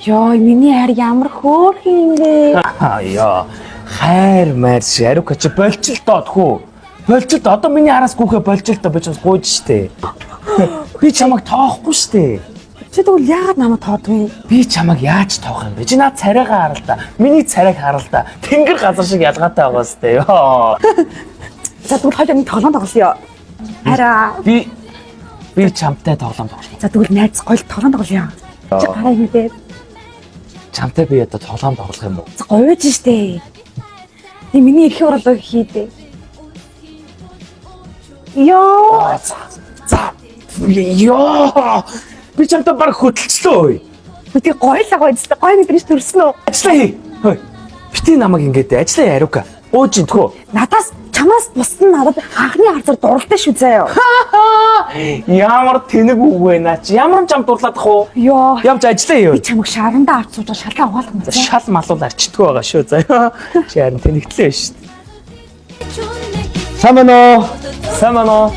Йоо, миний хайр ямар хөөрхөн бэ? Яа. Хайр мэрс Арука чи болчихл доодгүй. Болчихл одоо миний араас гүөхэ болчихл доо би ч бас гуйж штэ. Би чамайг тоохгүй штэ. Чи тэгвэл яагаад намайг тоодгүй? Би чамайг яаж тоох юм бэ? Чи наад царайгаа харал та. Миний царайг харал та. Тэнгэр газар шиг ялгаатай байгаа штэ. Йоо. За тэгвэл хоёул нэг тоглоом тоглоё. Хараа. Би чамтай тоглоом тоглоё. За тэгвэл найз гоё тоглоом тоглоё. Чи гараа хийдээ. Чамтай би одоо тоглоом тоглох юм уу? Гоёж штэ. Ти миний их орлоо хийдээ. Йоо. За. Йоо. Би чамтай баг хөдөлчлөө. Би гоёлаа гоёжтэй. Гоё мэдрэмж төрсөн үү? Ажиллаа хий. Хөөе. Бити намайг ингээд ажиллаа Арука. Ууж интгөө. Надаас чамаас бусна надад анхны харцаар дуралтай шүү заяа. Ямар тэнэг үг вэ наа чи? Ямар чам дурлаад ах уу? Йоо. Явж ажиллаа юу? Би чамайг шарандаа авч сууж шалаа угаалах юм. Шал малууд арчдгүй байгаа шүү заяа. Чи харин тэнэгтлээ шүү дээ. Самано.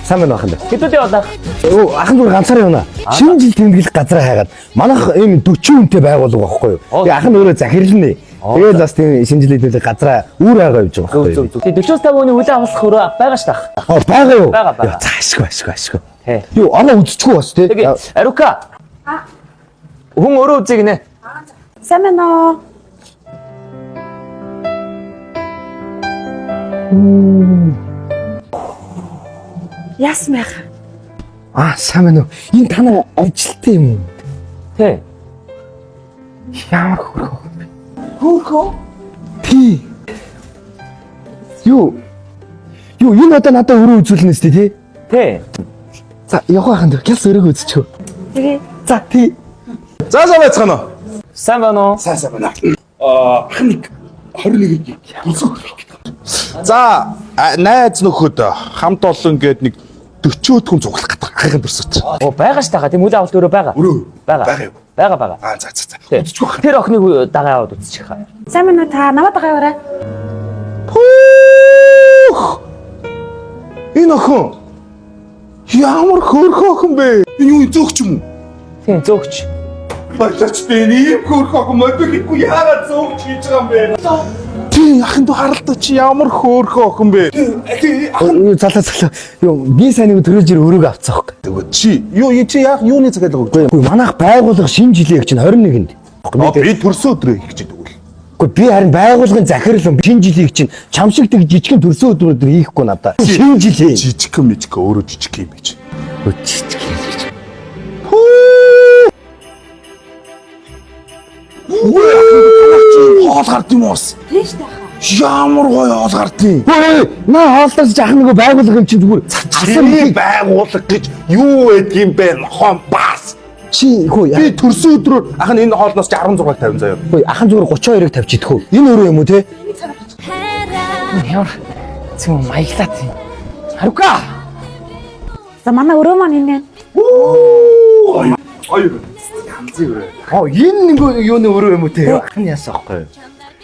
Сайн байна ахын. Хэдүүд яваалаа? Өө ахын зүгээр ганцаараа явна. Шинэ жил тэмдэглэх газраа хайгаад манайх ийм 40 хүнтэй байгуулга байхгүй юу? Тэгээ ахын өөрөө захирлнэ. Тэгээд бас тийм шинэ жилийн тэмдэглэх газраа үүр байгаа явж байгаа байхгүй юу? Тэгээ 40-50 хүний хүлээн авах хөрөө байгаа ш таах. Байгаа юу? Байгаа. Ашгүй. Тий. Юу ороо үзчихгүй бас тий. Тэгээ Арука. Хүн өөрөө үзье гинэ. Сайн байна уу? Яасан бэ? Сайн байна уу? Энэ танай ажилтсан юм уу? Тий. Ямар хөрхөө. Хөөхөө. Тий. Юу энэ одоо надад өөрөө үзүүлнэ сте тий. Тий. За явах ахын гялс өрөөгөө үзчихв. Тэгээ. За тий. За байцгаана уу? Сайн байна уу? Сайн байна. Ахныг 21 За найз нөхөд хамт олон гээд нэг 40 хүн цуглах гэдэг ахын дурсаж. Оо байгаа ш таага. Тийм үл авалт өөрөө байгаа. Байгаа юу? Байгаа. За. Тэр охиныг дагаа яваад үзчих хаа. Сайн байна уу та? Намайг дагаа яваарай. Энэ охин ямар хөөрхөн охин бэ? Энэ юу зөөгч юм уу? Тийм зөөгч. Багтаач би ийм хөөрхөн охин модгүй яагаад зөөгч хийж байгаа юм бэ? Тий ахын дүү харалтаа чи ямар хөөрхөн охин бэ? Залаа. Юу би санийг төрөөж ир өрөөг авцгаах. Тэгвэл чи яг юуны цагаалга өгч? Үгүй манайх байгууллага шинэ жилийн чинь 21-нд. Би төрсөн өдрөө хийх гэж байгаа. Үгүй би харин байгууллагын захирал шинэ жилийн чинь чамшиг тэг жижигэн төрсөн өдрөөр хийхгүй надаа. Шинэ жилийн Жижигхэн өөрөө жижиг юм байж. жижиг хийж. Хоол гард юм уус. Тийш таахаа. Ямар гоё хоол гардیں۔ Наа хоолтоос жаах нэг байгууллага юм чи зүгээр Асар байгууллага гэж юу байдгийм бэ? Нохон бас. чи хөө Би төрсөн өдрөөр ахын энэ хоолноос 16-г 50 заяа. хөө ахын зүгээр 32-ыг тавьчих идэх үү? Энэ өөрөө юм уу те? Ямар зүүн маяглаад юм. Арука. За манай өрөө маань энэ. Хоёр. Энэ нэг юуны өөрөө юм уу те? Ахын яасан аахгүй юу?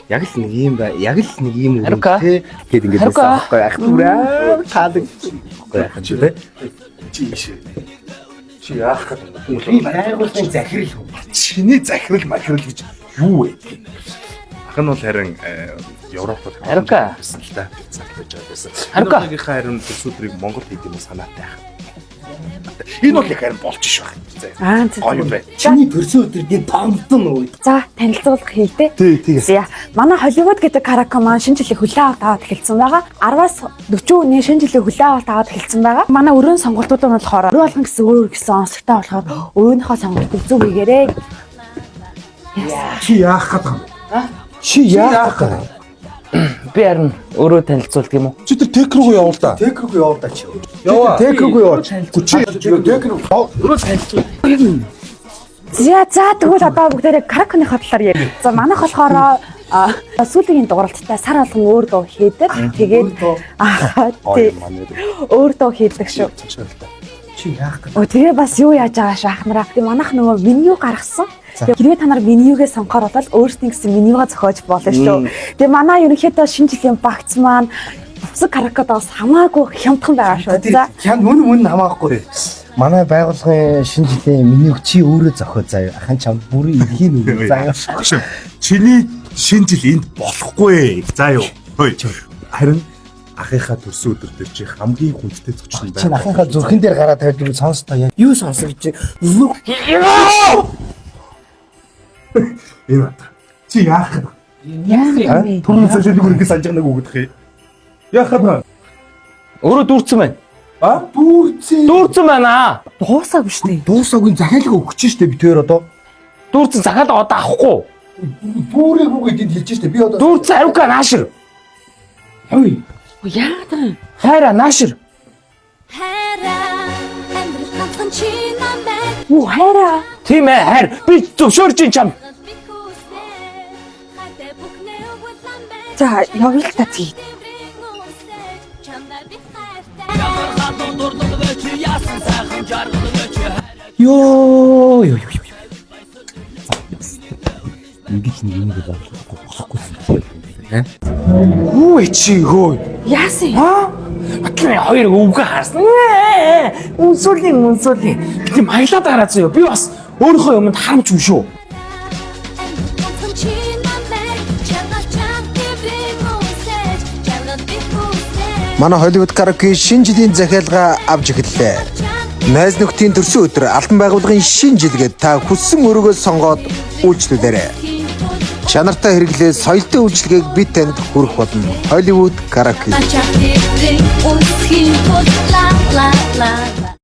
Яг л нэг юм бай. Яг л нэг юм үү те? Гэт ингэж байсан аахгүй ах түрээ таадаг. Аахгүй ахын чи те? Чи яах гэдэг Би байгууллагын захирал хүн. чиний захирал махирал гэж юу вэ? Ахын бол харин Европод Арука. байсан л да. Цагтаж байсан. Арука. Арука харин төсөөдрийг Монгол хийх юм санаатай ах. Энэ бол яг харин болчих швах. Гоё юм байна. Чиний төрсөн өдрийн томдсон уу? За танилцуулга хийлдэ. Тий. За манай Холливуд гэдэг караоке маань шинэ жилийн хүлээн авалт аваад эхэлсэн байгаа. 10-аас 40 хүний шинэ жилийн хүлээн авалт аваад эхэлсэн байгаа. Манай өрөөний сонголтууд нь болохоор өрөө болгон гэсэн өөр гэсэн онцгой болохоор өөрийнхөө сонголтыг зөв хийгээрэй. Чи яах гэдэг юм? Чи яах вэ? Би харин өөрөө танилцуулдаг юм уу? Чи тэр тек руу явуул да. Тек рүү яваа да чи. Яваа. Тек рүү яваа. Чи тек руу Өөрөө танилцуулдаг. За тэгвэл одоо бүгдээрээ караокены хатлаар яа. За манайх болохоор сүүлийн дууралттай сар болгон өөр дуу хийдэг. Тэгээд өөр дуу хийдэг шүү. Чи яах вэ? Тэгээ бас юу яаж байгаа шахнараа. Тэгээ манайх нөгөө меню гаргасан. Хэрвээ та нар менюгээ сонгохоор бол өөрсдийн гэсэн менюга зохиож болно шүү. Тэгээ манай ерөнхийдөө шинэ жилийн багц маань бусад караокедоос хамаагүй хямдхан байгаа шүү. За. Ян мөн хамаахгүй. Манай байгууллагын шинэ жилийн менюг чи өөрөө зохио заяа. Ахын чамд бүрийн эдхийн үг заяа. Хөшөө. Чиний шинэ жил энд болохгүй. За юу. Хөөе. Харин ахынхаа төрсөн өдөр дээр чи хамгийн хүндтэй зочин Чи байна. ахынхаа зүрхэн дээр гараад тавьж би сонстоо яа. Юу сонсох гэж. Энэ бат. Чи яах вэ? Түрүүн сошиал бүрийг санаж байгааг үгдэх юм. Яах вэ? Өөрөө дүүрсэн байна. Дүүрцээ. Дүүрсэн байна. Дуусаагүй шүү дээ. Дуусаагүй захиалга өгч штэ би тэр одоо. Дүүрсэн захаад одоо авахгүй. Бүрээгүй гэдгийг хэлж штэ би одоо. Дүүрсэн ариука наашир. Хөөе. Яагаад вэ? Хайра наашир. Юу хайраа. Тийм ээ хайр. Би зөвшөөрч ин чам. За явъя л та згий. Ёо. Ингэж нэг юм болохгүй. Хүү чи хөөе. Яасан? Батлын хоёр өвгөө харсан. Үнсүлийн. Би маялаад гараад зөө. Би бас өөрийнхөө юмд харамч юм шүү. Манай Hollywood Karaoke шинэ жилийн захиалга авч эхэллээ. Найз нөхдийн төрсөн өдөр албан байгууллагын шинэ жилгээд та хүссэн өрөөгөө сонгоод үйлчлүүлээрэй. Чанартай хэрэглээ соёлтой үйлчлэгийг бид танд хүргэх болно. Hollywood Karaoke.